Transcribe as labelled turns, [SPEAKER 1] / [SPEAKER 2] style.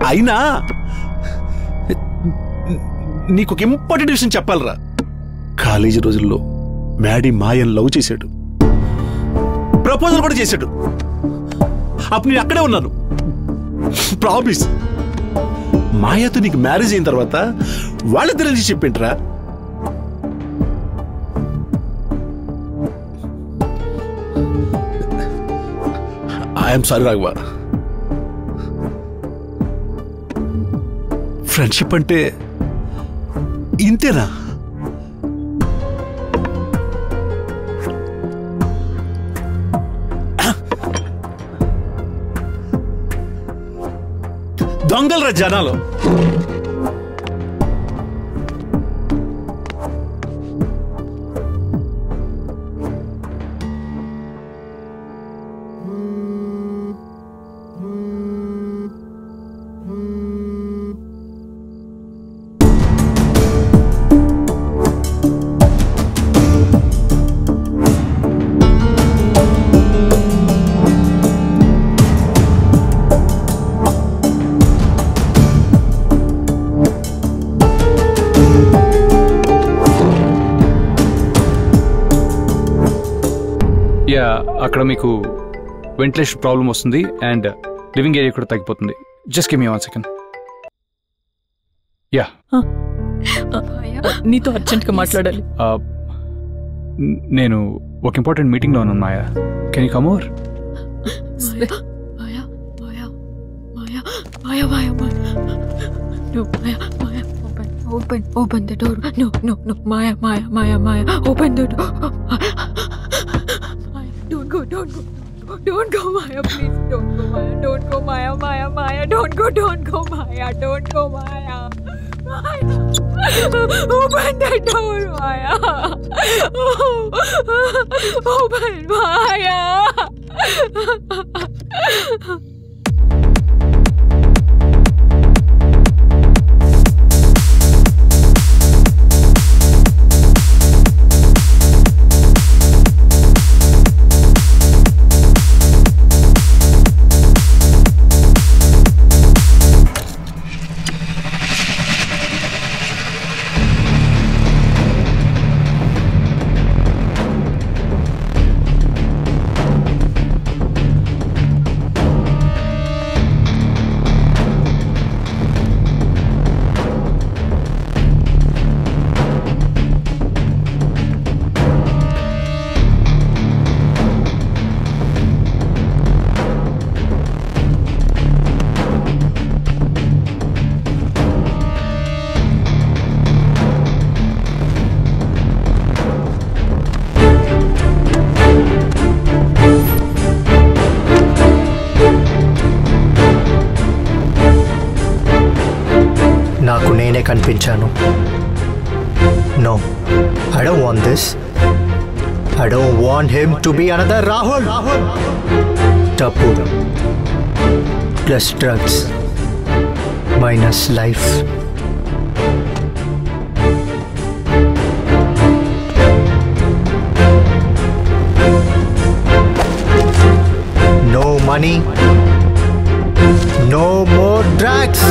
[SPEAKER 1] అయినా నీకు ఒక ఇంపార్టెంట్ విషయం చెప్పాలరా. కాలేజీ రోజుల్లో మ్యాడీ మాయన్ లవ్ చేశాడు, ప్రపోజల్ కూడా చేశాడు. అప్పుడు నేను అక్కడే ఉన్నాను. ప్రామిస్, మాయతో నీకు మ్యారేజ్ అయిన తర్వాత వాళ్ళిద్దరి నుంచి చెప్పింట్రా. I'm sorry Raghava. ఫ్రెండ్షిప్ అంటే ఇంతేనా? దొంగలరా జనాలు.
[SPEAKER 2] అక్కడ మీకు వెంటిలేషన్ ప్రాబ్లం వస్తుంది అండ్ లివింగ్ ఏరియా కూడా తగ్గిపోతుంది. Just give me 1 second. Ya,
[SPEAKER 3] నీతో అర్జెంట్గా మాట్లాడాలి.
[SPEAKER 2] నేను ఒక ఇంపార్టెంట్ మీటింగ్లో ఉన్నాను Maya. Can you come over?
[SPEAKER 4] Open the door. No, Maya, open the door. Don't go, Maya, please. Don't go, Maya. Don't go, Maya. Don't go, Maya. Don't go, Maya. Open the door, Maya. Open, Maya.
[SPEAKER 5] నాకు నేనే కనిపించాను. No, I don't want this. I don't want him to be another Rahul. Tapu plus drugs minus life. No money, no more drugs.